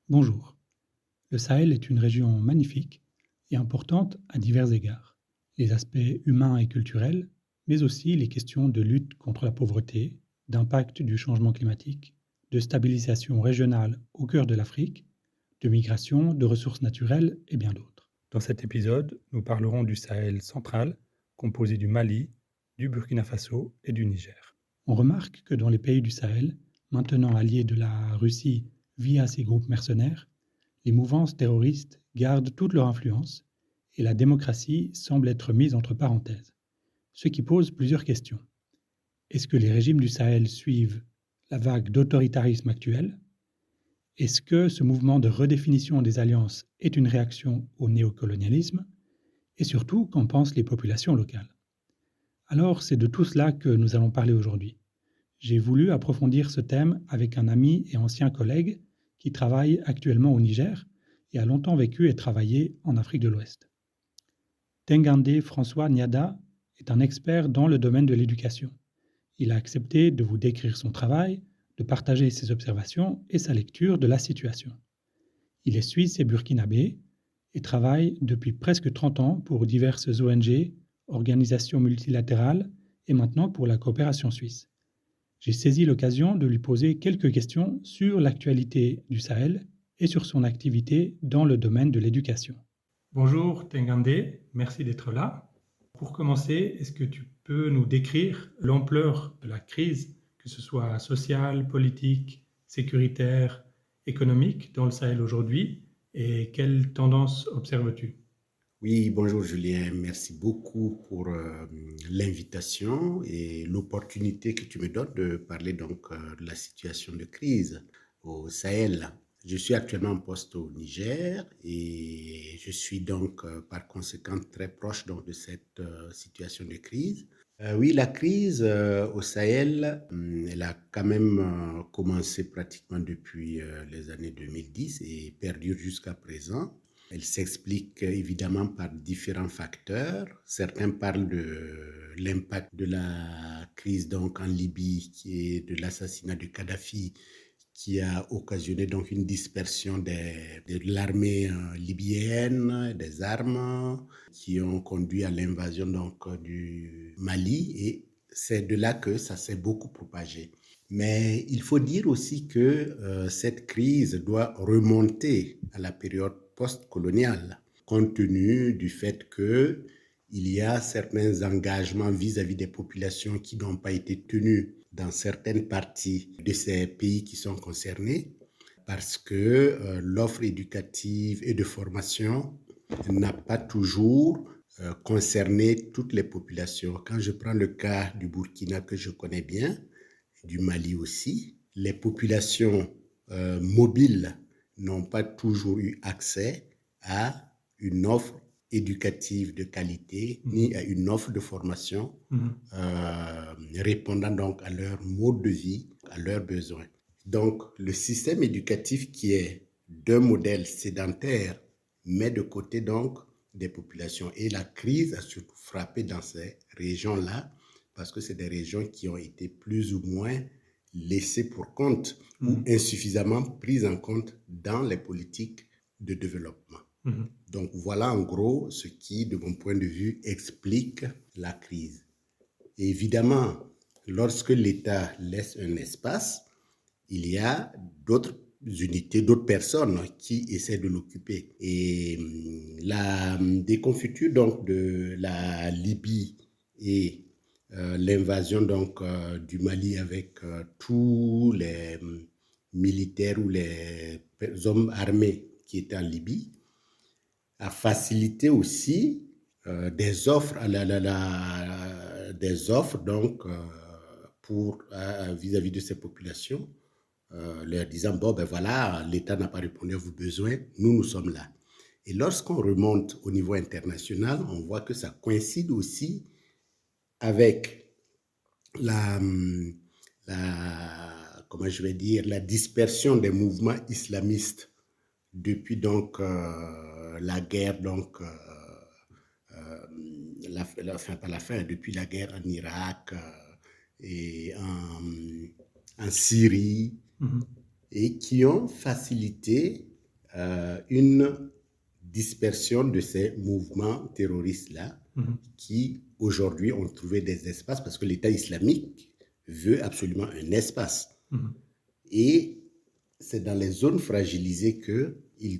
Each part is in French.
Bonjour. Le Sahel est une région magnifique et importante à divers égards. Les aspects humains et culturels, mais aussi les questions de lutte contre la pauvreté, d'impact du changement climatique, de stabilisation régionale au cœur de l'Afrique, de migration, de ressources naturelles et bien d'autres. Dans cet épisode, nous parlerons du Sahel central, composé du Mali, du Burkina Faso et du Niger. On remarque que dans les pays du Sahel, maintenant alliés de la Russie via ses groupes mercenaires, les mouvances terroristes gardent toute leur influence et la démocratie semble être mise entre parenthèses, ce qui pose plusieurs questions. Est-ce que les régimes du Sahel suivent la vague d'autoritarisme actuelle? Est-ce que ce mouvement de redéfinition des alliances est une réaction au néocolonialisme? Et surtout, qu'en pensent les populations locales? Alors, c'est de tout cela que nous allons parler aujourd'hui. J'ai voulu approfondir ce thème avec un ami et ancien collègue qui travaille actuellement au Niger et a longtemps vécu et travaillé en Afrique de l'Ouest. Tengande François Niada est un expert dans le domaine de l'éducation. Il a accepté de vous décrire son travail, de partager ses observations et sa lecture de la situation. Il est suisse et burkinabé et travaille depuis presque 30 ans pour diverses ONG, organisations multilatérales et maintenant pour la coopération suisse. J'ai saisi l'occasion de lui poser quelques questions sur l'actualité du Sahel et sur son activité dans le domaine de l'éducation. Bonjour Tengande, merci d'être là. Pour commencer, est-ce que tu peux nous décrire l'ampleur de la crise, que ce soit sociale, politique, sécuritaire, économique dans le Sahel aujourd'hui, et quelles tendances observes-tu? Oui, bonjour Julien, merci beaucoup pour l'invitation et l'opportunité que tu me donnes de parler de la situation de crise au Sahel. Je suis actuellement en poste au Niger et je suis par conséquent très proche de cette situation de crise. Oui, la crise au Sahel, elle a quand même commencé pratiquement depuis les années 2010 et perdure jusqu'à présent. Elle s'explique évidemment par différents facteurs. Certains parlent de l'impact de la crise en Libye, qui est de l'assassinat de Kadhafi, qui a occasionné une dispersion de l'armée libyenne, des armes, qui ont conduit à l'invasion du Mali, et c'est de là que ça s'est beaucoup propagé. Mais il faut dire aussi que cette crise doit remonter à la période post-coloniale, compte tenu du fait que il y a certains engagements vis-à-vis des populations qui n'ont pas été tenus dans certaines parties de ces pays qui sont concernés, parce que l'offre éducative et de formation n'a pas toujours concerné toutes les populations. Quand je prends le cas du Burkina que je connais bien, du Mali aussi, les populations mobiles n'ont pas toujours eu accès à une offre éducative de qualité, ni à une offre de formation répondant à leur mode de vie, à leurs besoins. Donc, le système éducatif qui est d'un modèle sédentaire met de côté des populations. Et la crise a surtout frappé dans ces régions-là parce que c'est des régions qui ont été plus ou moins laissées pour compte ou insuffisamment prises en compte dans les politiques de développement. Donc voilà en gros ce qui, de mon point de vue, explique la crise. Et évidemment, lorsque l'État laisse un espace, il y a d'autres unités, d'autres personnes qui essaient de l'occuper. Et la déconfiture de la Libye et l'invasion du Mali avec tous les militaires ou les hommes armés qui étaient en Libye a facilité aussi des offres des offres pour vis-à-vis de ces populations, leur disant bon ben voilà, l'État n'a pas répondu à vos besoins, nous sommes là. Et lorsqu'on remonte au niveau international, on voit que ça coïncide aussi avec la comment je vais dire, la dispersion des mouvements islamistes depuis la guerre depuis la guerre en Irak et en Syrie, et qui ont facilité une dispersion de ces mouvements terroristes-là qui, aujourd'hui, ont trouvé des espaces parce que l'État islamique veut absolument un espace. Et c'est dans les zones fragilisées qu'ils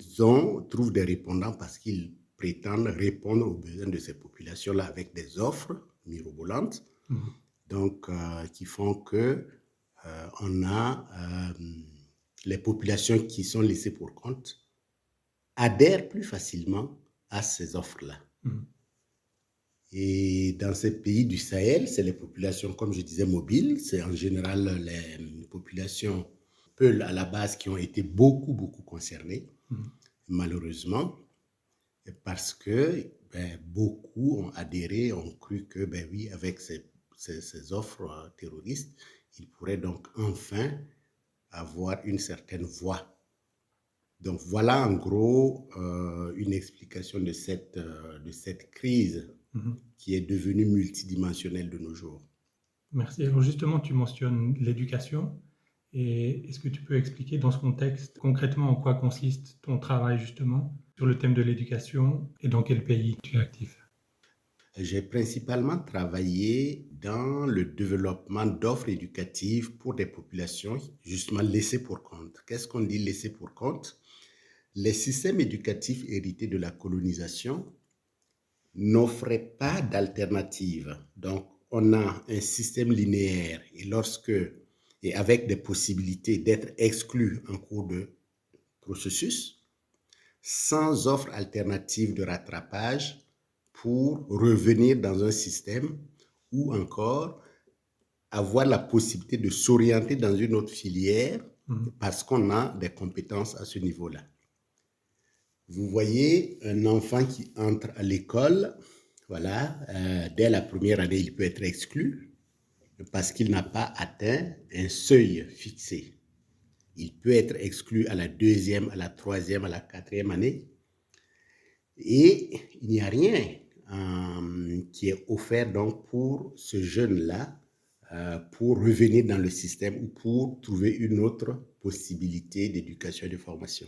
trouvent des répondants parce qu'ils prétendent répondre aux besoins de ces populations-là avec des offres mirobolantes, donc qui font que on a les populations qui sont laissées pour compte adhèrent plus facilement à ces offres-là. Et dans ces pays du Sahel, c'est les populations, comme je disais, mobiles. C'est en général les populations Peuls à la base qui ont été beaucoup concernées, malheureusement, parce que beaucoup ont adhéré, ont cru que, oui, avec ces offres terroristes, ils pourraient donc enfin avoir une certaine voix. Donc voilà en gros une explication de cette crise qui est devenue multidimensionnelle de nos jours. Merci. Alors justement, tu mentionnes l'éducation. Et est-ce que tu peux expliquer dans ce contexte concrètement en quoi consiste ton travail justement sur le thème de l'éducation et dans quel pays tu es actif? J'ai principalement travaillé dans le développement d'offres éducatives pour des populations justement laissées pour compte. Qu'est-ce qu'on dit laissées pour compte? Les systèmes éducatifs hérités de la colonisation n'offraient pas d'alternative. Donc, on a un système linéaire et avec des possibilités d'être exclu en cours de processus, sans offre alternative de rattrapage pour revenir dans un système ou encore avoir la possibilité de s'orienter dans une autre filière parce qu'on a des compétences à ce niveau-là. Vous voyez un enfant qui entre à l'école, voilà, dès la première année, il peut être exclu parce qu'il n'a pas atteint un seuil fixé. Il peut être exclu à la deuxième, à la troisième, à la quatrième année. Et il n'y a rien qui est offert donc pour ce jeune-là pour revenir dans le système ou pour trouver une autre possibilité d'éducation et de formation.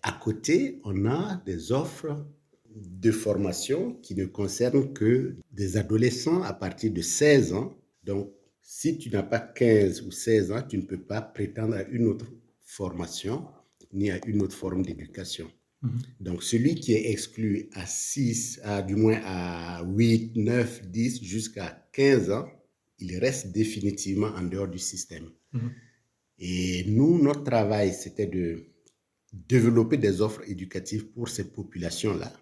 À côté, on a des offres de formation qui ne concernent que des adolescents à partir de 16 ans. Donc, si tu n'as pas 15 ou 16 ans, tu ne peux pas prétendre à une autre formation ni à une autre forme d'éducation. Donc, celui qui est exclu du moins à 8, 9, 10 jusqu'à 15 ans, il reste définitivement en dehors du système. Et nous, notre travail, c'était de développer des offres éducatives pour ces populations-là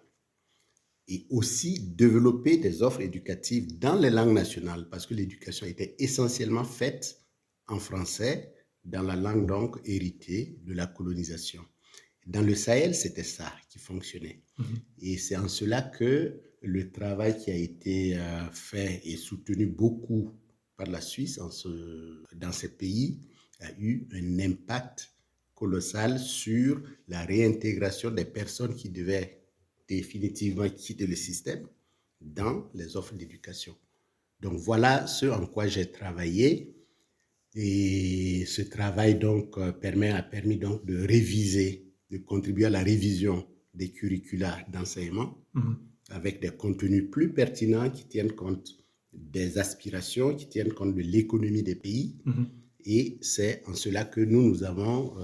et aussi développer des offres éducatives dans les langues nationales parce que l'éducation était essentiellement faite en français, dans la langue donc héritée de la colonisation. Dans le Sahel, c'était ça qui fonctionnait. Et c'est en cela que le travail qui a été fait et soutenu beaucoup par la Suisse dans ces pays a eu un impact colossal sur la réintégration des personnes qui devaient définitivement quitter le système dans les offres d'éducation. Donc voilà ce en quoi j'ai travaillé. Et ce travail donc a permis donc de réviser, de contribuer à la révision des curricula d'enseignement avec des contenus plus pertinents qui tiennent compte des aspirations, qui tiennent compte de l'économie des pays. Et c'est en cela que nous avons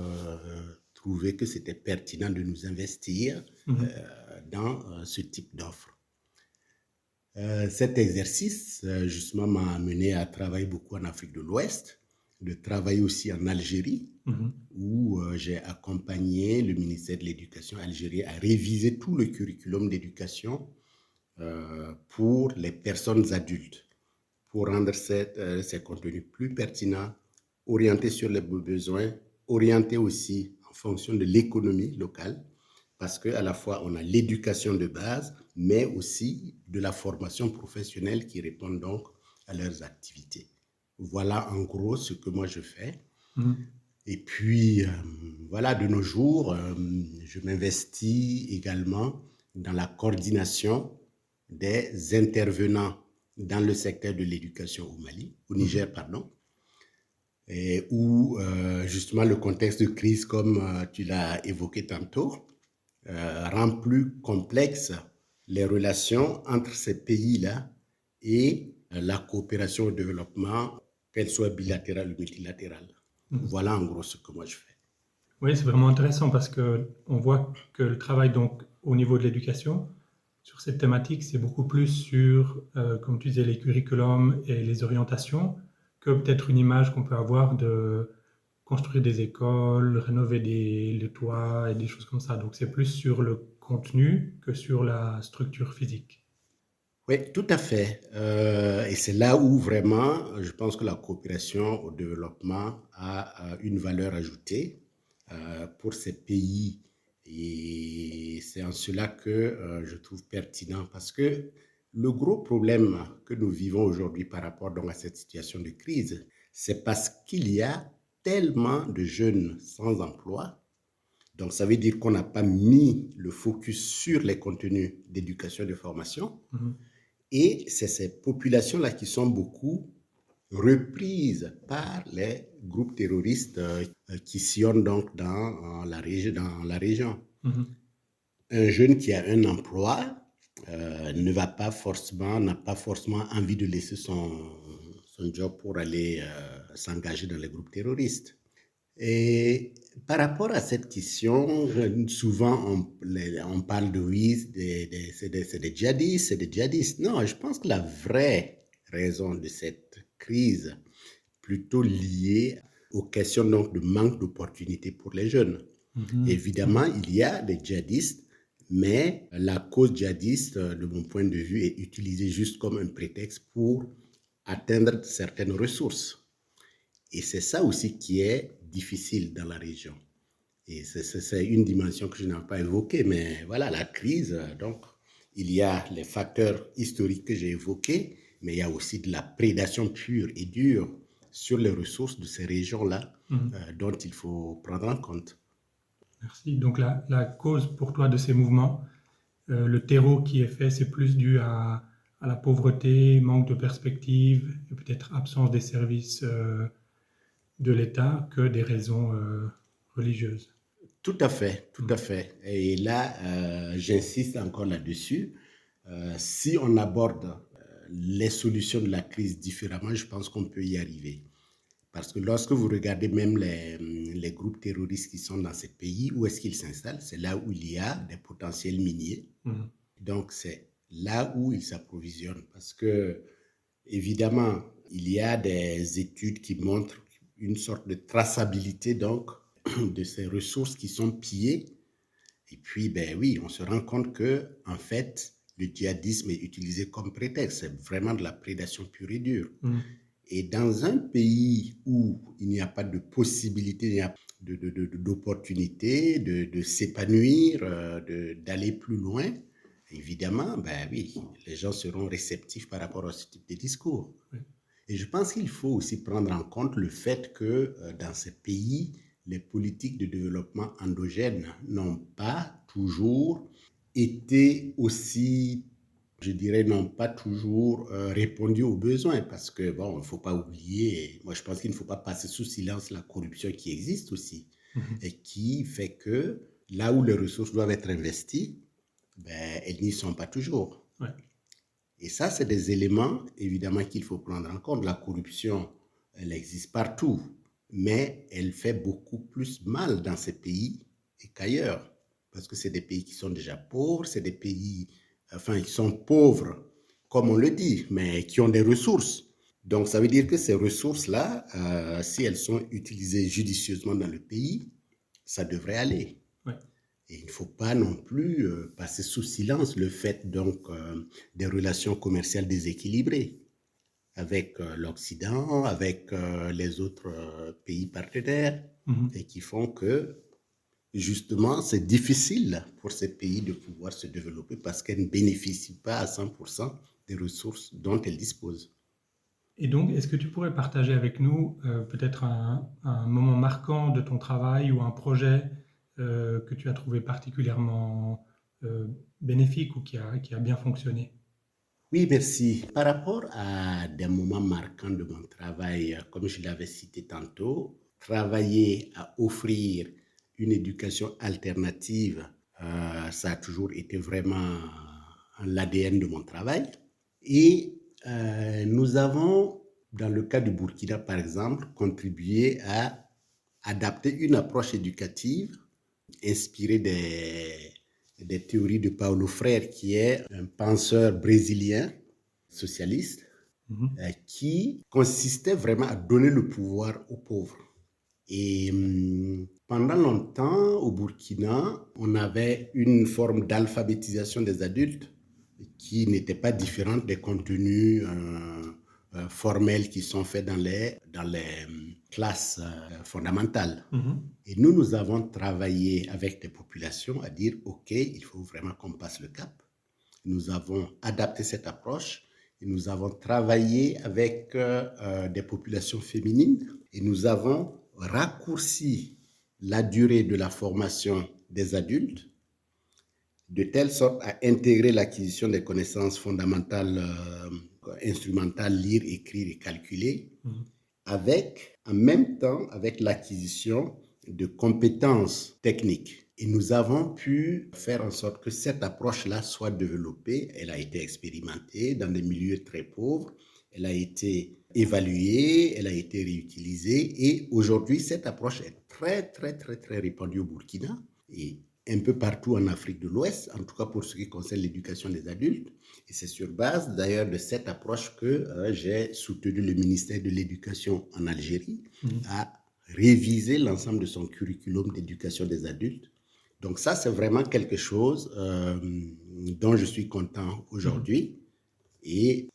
trouvé que c'était pertinent de nous investir dans ce type d'offres. Cet exercice, justement, m'a amené à travailler beaucoup en Afrique de l'Ouest, de travailler aussi en Algérie, où j'ai accompagné le ministère de l'Éducation algérien à réviser tout le curriculum d'éducation pour les personnes adultes, pour rendre ces contenus plus pertinents, orientés sur les besoins, orientés aussi en fonction de l'économie locale, parce qu'à la fois on a l'éducation de base, mais aussi de la formation professionnelle qui répond donc à leurs activités. Voilà en gros ce que moi je fais. Et puis, voilà, de nos jours, je m'investis également dans la coordination des intervenants dans le secteur de l'éducation au Niger, pardon. et où justement le contexte de crise, comme tu l'as évoqué tantôt, rend plus complexe les relations entre ces pays-là et la coopération au développement, qu'elle soit bilatérale ou multilatérale. Mhm. Voilà en gros ce que moi je fais. Oui, c'est vraiment intéressant parce que on voit que le travail donc au niveau de l'éducation sur cette thématique, c'est beaucoup plus sur, comme tu disais, les curriculums et les orientations que peut-être une image qu'on peut avoir de construire des écoles, rénover les toits et des choses comme ça. Donc c'est plus sur le contenu que sur la structure physique. Oui, tout à fait. Et c'est là où vraiment, je pense que la coopération au développement a une valeur ajoutée pour ces pays. Et c'est en cela que je trouve pertinent parce que le gros problème que nous vivons aujourd'hui par rapport donc, à cette situation de crise, c'est parce qu'il y a tellement de jeunes sans emploi. Donc, ça veut dire qu'on n'a pas mis le focus sur les contenus d'éducation et de formation. Mhm. Et c'est ces populations-là qui sont beaucoup reprises par les groupes terroristes qui sillonnent donc dans la région. Mhm. Un jeune qui a un emploi n'a pas forcément envie de laisser son job pour aller s'engager dans les groupes terroristes. Et par rapport à cette question, souvent on parle de oui, c'est des djihadistes, c'est des djihadistes. Non, je pense que la vraie raison de cette crise, plutôt liée aux questions donc de manque d'opportunités pour les jeunes. Mhm. Évidemment, Mhm. il y a des djihadistes, mais la cause djihadiste, de mon point de vue, est utilisée juste comme un prétexte pour atteindre certaines ressources. Et c'est ça aussi qui est difficile dans la région. Et c'est une dimension que je n'ai pas évoquée, mais voilà, la crise, donc, il y a les facteurs historiques que j'ai évoqués, mais il y a aussi de la prédation pure et dure sur les ressources de ces régions-là Mhm. dont il faut prendre en compte. Merci. Donc la cause pour toi de ces mouvements, le terreau qui est fait, c'est plus dû à la pauvreté, manque de perspective et peut-être absence des services de l'État que des raisons religieuses. Tout à fait, tout à Mhm. fait. Et là, j'insiste encore là-dessus. Si on aborde les solutions de la crise différemment, je pense qu'on peut y arriver. Parce que lorsque vous regardez même les groupes terroristes qui sont dans ces pays, où est-ce qu'ils s'installent? C'est là où il y a des potentiels miniers. Mhm. Donc, c'est là où ils s'approvisionnent. Parce que, évidemment, il y a des études qui montrent une sorte de traçabilité, donc, de ces ressources qui sont pillées. Et puis, ben oui, on se rend compte que, en fait, le djihadisme est utilisé comme prétexte. C'est vraiment de la prédation pure et dure. Mhm. Et dans un pays où il n'y a pas de possibilité, il n'y a pas d'opportunité de s'épanouir, d'aller plus loin, évidemment, ben oui, les gens seront réceptifs par rapport à ce type de discours. Oui. Et je pense qu'il faut aussi prendre en compte le fait que dans ces pays, les politiques de développement endogènes n'ont pas toujours été aussi, je dirais, n'ont pas toujours répondu aux besoins parce que, bon, il ne faut pas oublier, moi je pense qu'il ne faut pas passer sous silence la corruption qui existe aussi Mhm. et qui fait que là où les ressources doivent être investies, ben, elles n'y sont pas toujours. Ouais. Et ça, c'est des éléments, évidemment, qu'il faut prendre en compte. La corruption, elle existe partout, mais elle fait beaucoup plus mal dans ces pays qu'ailleurs. Parce que c'est des pays qui sont déjà pauvres, c'est des pays, enfin, qui sont pauvres, comme on le dit, mais qui ont des ressources. Donc, ça veut dire que ces ressources-là, si elles sont utilisées judicieusement dans le pays, ça devrait aller. Ouais. Et il ne faut pas non plus passer sous silence le fait donc des relations commerciales déséquilibrées avec l'Occident, avec les autres pays partenaires, Mhm. et qui font que justement c'est difficile pour ces pays de pouvoir se développer parce qu'elles ne bénéficient pas à 100% des ressources dont elles disposent. Et donc, est-ce que tu pourrais partager avec nous peut-être un moment marquant de ton travail ou un projet que tu as trouvé particulièrement bénéfique ou qui a bien fonctionné? Oui, merci. Par rapport à des moments marquants de mon travail, comme je l'avais cité tantôt, travailler à offrir une éducation alternative, ça a toujours été vraiment l'ADN de mon travail. Et nous avons, dans le cas du Burkina par exemple, contribué à adapter une approche éducative inspirée des théories de Paulo Freire, qui est un penseur brésilien socialiste, Mhm. qui consistait vraiment à donner le pouvoir aux pauvres. Et pendant longtemps, au Burkina, on avait une forme d'alphabétisation des adultes qui n'était pas différente des contenus formels qui sont faits dans les classes fondamentales. Mhm. Et nous avons travaillé avec des populations à dire, OK, il faut vraiment qu'on passe le cap. Nous avons adapté cette approche et nous avons travaillé avec des populations féminines et nous avons raccourci la durée de la formation des adultes de telle sorte à intégrer l'acquisition des connaissances fondamentales, instrumentales, lire, écrire et calculer, Mhm. en même temps, avec l'acquisition de compétences techniques. Et nous avons pu faire en sorte que cette approche-là soit développée. Elle a été expérimentée dans des milieux très pauvres. Elle a été évaluée, elle a été réutilisée. Et aujourd'hui, cette approche est très, très, très, très répandue au Burkina et un peu partout en Afrique de l'Ouest, en tout cas pour ce qui concerne l'éducation des adultes. Et c'est sur base d'ailleurs de cette approche que j'ai soutenu le ministère de l'Éducation en Algérie Mhm. à réviser l'ensemble de son curriculum d'éducation des adultes. Donc ça, c'est vraiment quelque chose dont je suis content Mhm. aujourd'hui et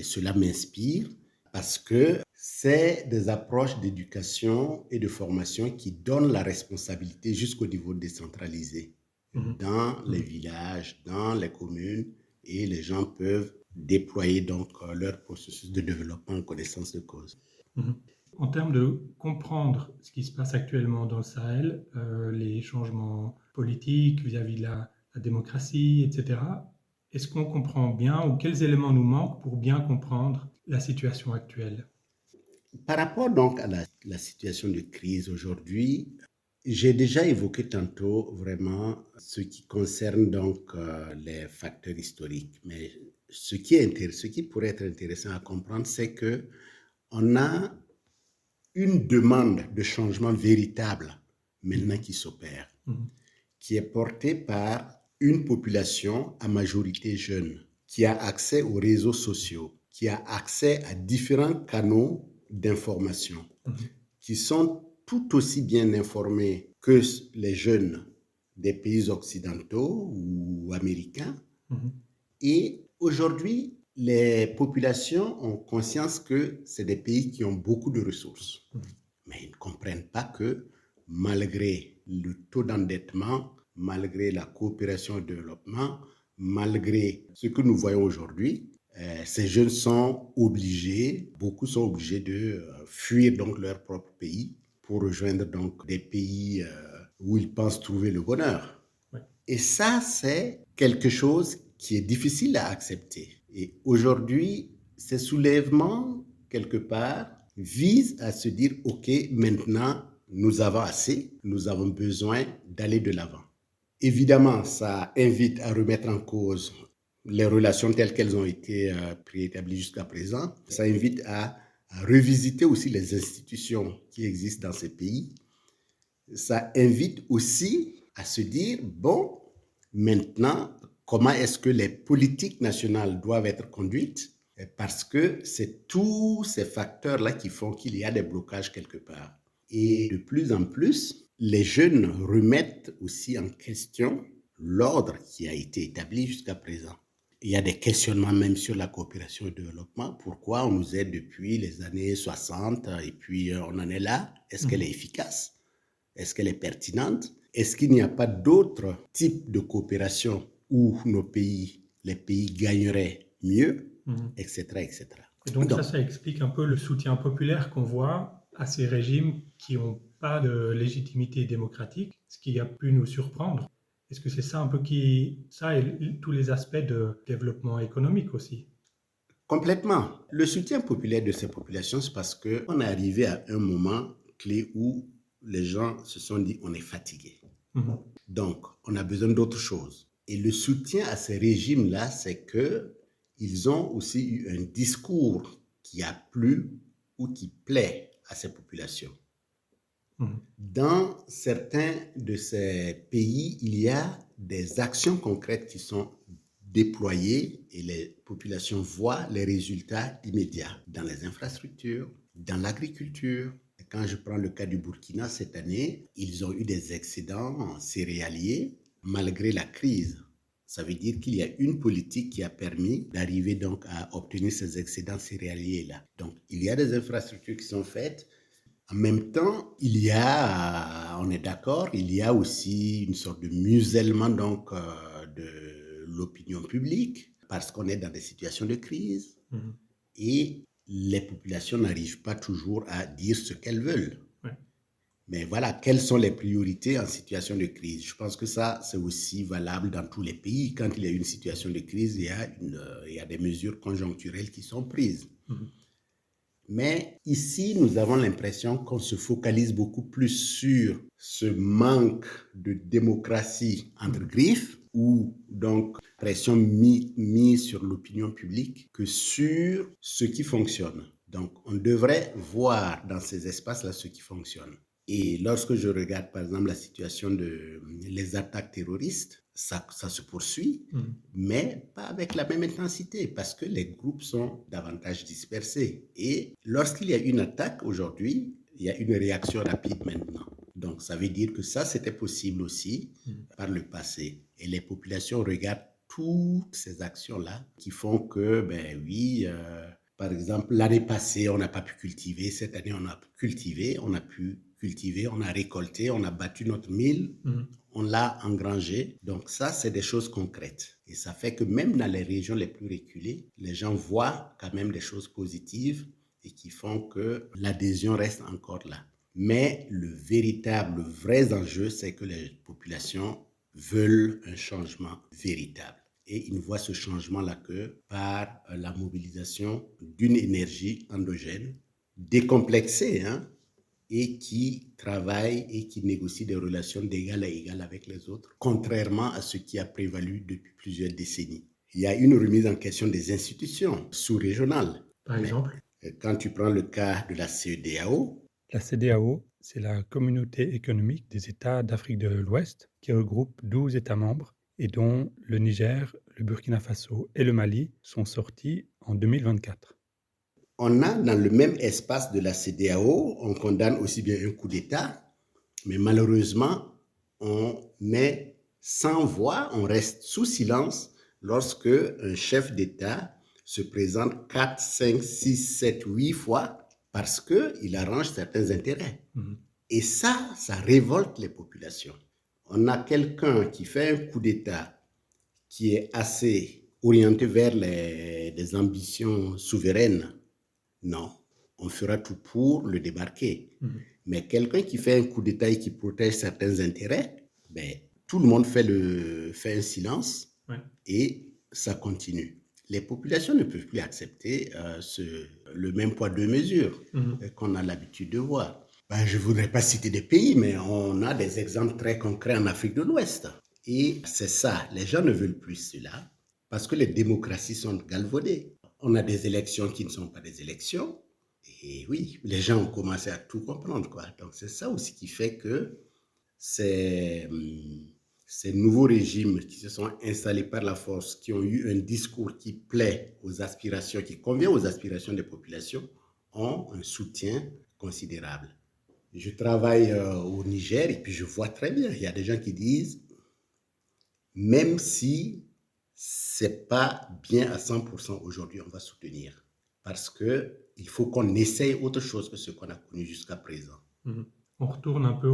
cela m'inspire parce que c'est des approches d'éducation et de formation qui donnent la responsabilité jusqu'au niveau décentralisé Mhm. dans les Mhm. villages, dans les communes, et les gens peuvent déployer donc leur processus de développement en connaissance de cause. Mhm. En termes de comprendre ce qui se passe actuellement dans le Sahel, les changements politiques vis-à-vis de la démocratie, etc., est-ce qu'on comprend bien ou quels éléments nous manquent pour bien comprendre la situation actuelle? Par rapport donc à la situation de crise aujourd'hui, j'ai déjà évoqué tantôt vraiment ce qui concerne donc les facteurs historiques. Mais ce qui pourrait être intéressant à comprendre, c'est que on a une demande de changement véritable maintenant Mhm. qui s'opère, Mhm. qui est portée par une population à majorité jeune, qui a accès aux réseaux sociaux, qui a accès à différents canaux d'information, Mhm. qui sont tout aussi bien informés que les jeunes des pays occidentaux ou américains. Mhm. Et aujourd'hui, les populations ont conscience que c'est des pays qui ont beaucoup de ressources. Mhm. Mais ils ne comprennent pas que malgré le taux d'endettement, malgré la coopération au développement, malgré ce que nous voyons aujourd'hui, ces jeunes sont obligés, beaucoup sont obligés de fuir donc leur propre pays pour rejoindre donc des pays où ils pensent trouver le bonheur. Ouais. Et ça, c'est quelque chose qui est difficile à accepter. Et aujourd'hui, ces soulèvements, quelque part, visent à se dire, OK, maintenant, nous avons assez, nous avons besoin d'aller de l'avant. Évidemment, ça invite à remettre en cause les relations telles qu'elles ont été préétablies jusqu'à présent. Ça invite à revisiter aussi les institutions qui existent dans ces pays. Ça invite aussi à se dire, bon, maintenant, comment est-ce que les politiques nationales doivent être conduites? Parce que c'est tous ces facteurs-là qui font qu'il y a des blocages quelque part. Et de plus en plus, les jeunes remettent aussi en question l'ordre qui a été établi jusqu'à présent. Il y a des questionnements même sur la coopération et le développement. Pourquoi on nous aide depuis les années 60 et puis on en est là? Est-ce qu'elle est Mhm. efficace? Est-ce qu'elle est pertinente? Est-ce qu'il n'y a pas d'autres types de coopération où les pays gagneraient mieux, Mhm. etc., etc. Et donc Donc, ça explique un peu le soutien populaire qu'on voit à ces régimes qui n'ont pas de légitimité démocratique, ce qui a pu nous surprendre. Est-ce que c'est ça un peu ça et tous les aspects de développement économique aussi? Complètement. Le soutien populaire de ces populations, c'est parce qu'on est arrivé à un moment clé où les gens se sont dit on est fatigué. Mhm. Donc, on a besoin d'autre chose. Et le soutien à ces régimes-là, c'est que ils ont aussi eu un discours qui a plu ou qui plaît à ces populations. Mhm. Dans certains de ces pays, il y a des actions concrètes qui sont déployées et les populations voient les résultats immédiats dans les infrastructures, dans l'agriculture. Quand je prends le cas du Burkina cette année, ils ont eu des excédents céréaliers malgré la crise. Ça veut dire qu'il y a une politique qui a permis d'arriver donc à obtenir ces excédents céréaliers-là. Donc, il y a des infrastructures qui sont faites. En même temps, on est d'accord, il y a aussi une sorte de musellement donc de l'opinion publique parce qu'on est dans des situations de crise Mhm. et les populations n'arrivent pas toujours à dire ce qu'elles veulent. Ouais. Mais voilà, quelles sont les priorités en situation de crise? Je pense que ça, c'est aussi valable dans tous les pays. Quand il y a une situation de crise, il y a des mesures conjoncturelles qui sont prises. Mhm. Mais ici, nous avons l'impression qu'on se focalise beaucoup plus sur ce manque de démocratie entre griffes ou donc pression mise sur l'opinion publique que sur ce qui fonctionne. Donc, on devrait voir dans ces espaces-là ce qui fonctionne. Et lorsque je regarde, par exemple, la situation les attaques terroristes, ça se poursuit, mais pas avec la même intensité parce que les groupes sont davantage dispersés. Et lorsqu'il y a une attaque aujourd'hui, il y a une réaction rapide maintenant. Donc, ça veut dire que ça, c'était possible aussi par le passé. Et les populations regardent toutes ces actions-là qui font que, ben oui, par exemple, l'année passée, on n'a pas pu cultiver. Cette année, on a cultivé, on a pu cultiver, on a récolté, on a battu notre mille, on l'a engrangé. Donc ça, c'est des choses concrètes. Et ça fait que même dans les régions les plus reculées, les gens voient quand même des choses positives et qui font que l'adhésion reste encore là. Mais le vrai enjeu, c'est que les populations veulent un changement véritable. Et ils ne voient ce changement-là que par la mobilisation d'une énergie endogène, décomplexée, hein, et qui travaille et qui négocie des relations d'égal à égal avec les autres, contrairement à ce qui a prévalu depuis plusieurs décennies. Il y a une remise en question des institutions sous-régionales. Par exemple? Quand tu prends le cas de la CEDEAO, La CEDEAO, c'est la Communauté économique des États d'Afrique de l'Ouest qui regroupe 12 États membres et dont le Niger, le Burkina Faso et le Mali sont sortis en 2024. on a dans le même espace de la CEDEAO, on condamne aussi bien un coup d'État, mais malheureusement, on est sans voix, on reste sous silence lorsque un chef d'État se présente 4, 5, 6, 7, 8 fois parce qu'il arrange certains intérêts. Et ça révolte les populations. On a quelqu'un qui fait un coup d'État qui est assez orienté vers des ambitions souveraines. Non, on fera tout pour le débarquer. Mais quelqu'un qui fait un coup d'État et qui protège certains intérêts, ben, tout le monde fait un silence et ça continue. Les populations ne peuvent plus accepter le même poids, deux mesures qu'on a l'habitude de voir. Ben, je ne voudrais pas citer des pays, mais on a des exemples très concrets en Afrique de l'Ouest. Et c'est ça, les gens ne veulent plus cela parce que les démocraties sont galvaudées. On a des élections qui ne sont pas des élections. Et oui, les gens ont commencé à tout comprendre, quoi. Donc c'est ça aussi qui fait que ces, ces nouveaux régimes qui se sont installés par la force, qui ont eu un discours qui plaît aux aspirations, qui convient aux aspirations des populations, ont un soutien considérable. Je travaille au Niger et puis je vois très bien, il y a des gens qui disent, même si c'est pas bien à 100% aujourd'hui, on va soutenir. Parce qu'il faut qu'on essaye autre chose que ce qu'on a connu jusqu'à présent. On retourne un peu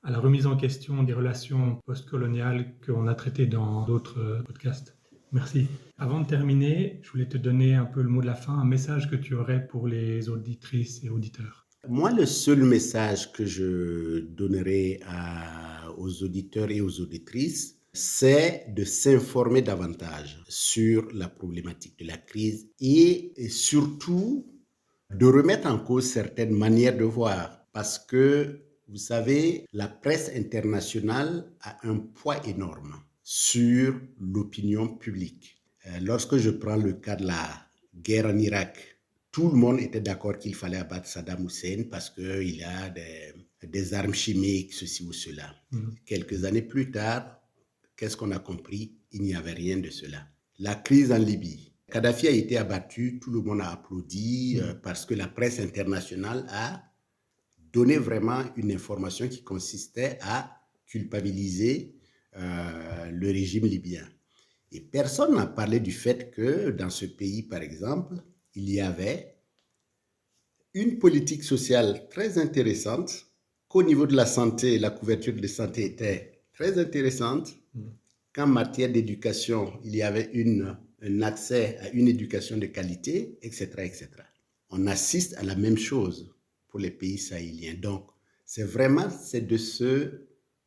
à la remise en question des relations postcoloniales qu'on a traitées dans d'autres podcasts. Merci. Avant de terminer, je voulais te donner un peu le mot de la fin, un message que tu aurais pour les auditrices et auditeurs. Moi, le seul message que je donnerai aux auditeurs et aux auditrices, c'est de s'informer davantage sur la problématique de la crise et surtout de remettre en cause certaines manières de voir. Parce que, vous savez, la presse internationale a un poids énorme sur l'opinion publique. Lorsque je prends le cas de la guerre en Irak, tout le monde était d'accord qu'il fallait abattre Saddam Hussein parce qu'il a des armes chimiques, ceci ou cela. Quelques années plus tard, qu'est-ce qu'on a compris? Il n'y avait rien de cela. La crise en Libye. Kadhafi a été abattu, tout le monde a applaudi parce que la presse internationale a donné vraiment une information qui consistait à culpabiliser le régime libyen. Et personne n'a parlé du fait que dans ce pays, par exemple, il y avait une politique sociale très intéressante, qu'au niveau de la santé, la couverture de santé était très intéressante, qu'en matière d'éducation, il y avait un accès à une éducation de qualité, etc., etc. On assiste à la même chose pour les pays sahéliens. Donc, c'est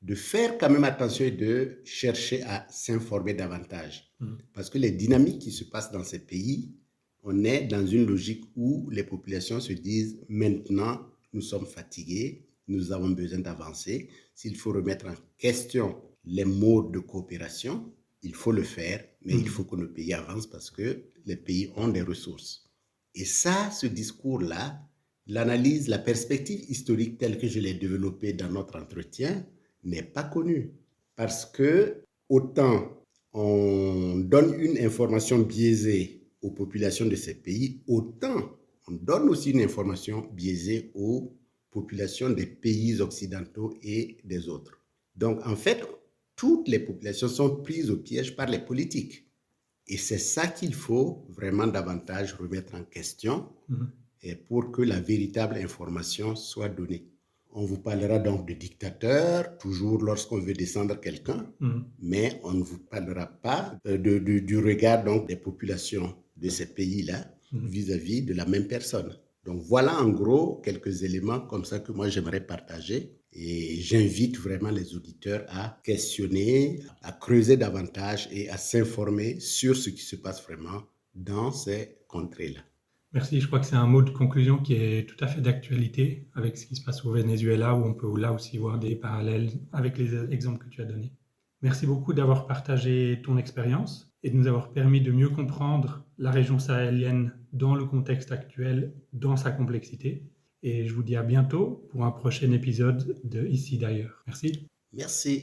de faire quand même attention et de chercher à s'informer davantage. Parce que les dynamiques qui se passent dans ces pays, on est dans une logique où les populations se disent maintenant, nous sommes fatigués, nous avons besoin d'avancer. S'il faut remettre en question les modes de coopération, il faut le faire, mais il faut que nos pays avancent parce que les pays ont des ressources. Et ça, ce discours-là, l'analyse, la perspective historique telle que je l'ai développée dans notre entretien n'est pas connue. Parce que autant on donne une information biaisée aux populations de ces pays, autant on donne aussi une information biaisée aux populations des pays occidentaux et des autres. Donc, en fait, toutes les populations sont prises au piège par les politiques. Et c'est ça qu'il faut vraiment davantage remettre en question et pour que la véritable information soit donnée. On vous parlera donc de dictateurs, toujours lorsqu'on veut descendre quelqu'un, mais on ne vous parlera pas du regard donc des populations de ces pays-là vis-à-vis de la même personne. Donc voilà en gros quelques éléments comme ça que moi j'aimerais partager et j'invite vraiment les auditeurs à questionner, à creuser davantage et à s'informer sur ce qui se passe vraiment dans ces contrées-là. Merci, je crois que c'est un mot de conclusion qui est tout à fait d'actualité avec ce qui se passe au Venezuela, où on peut là aussi voir des parallèles avec les exemples que tu as donnés. Merci beaucoup d'avoir partagé ton expérience et de nous avoir permis de mieux comprendre la région sahélienne dans le contexte actuel, dans sa complexité. Et je vous dis à bientôt pour un prochain épisode de Ici d'ailleurs. Merci. Merci.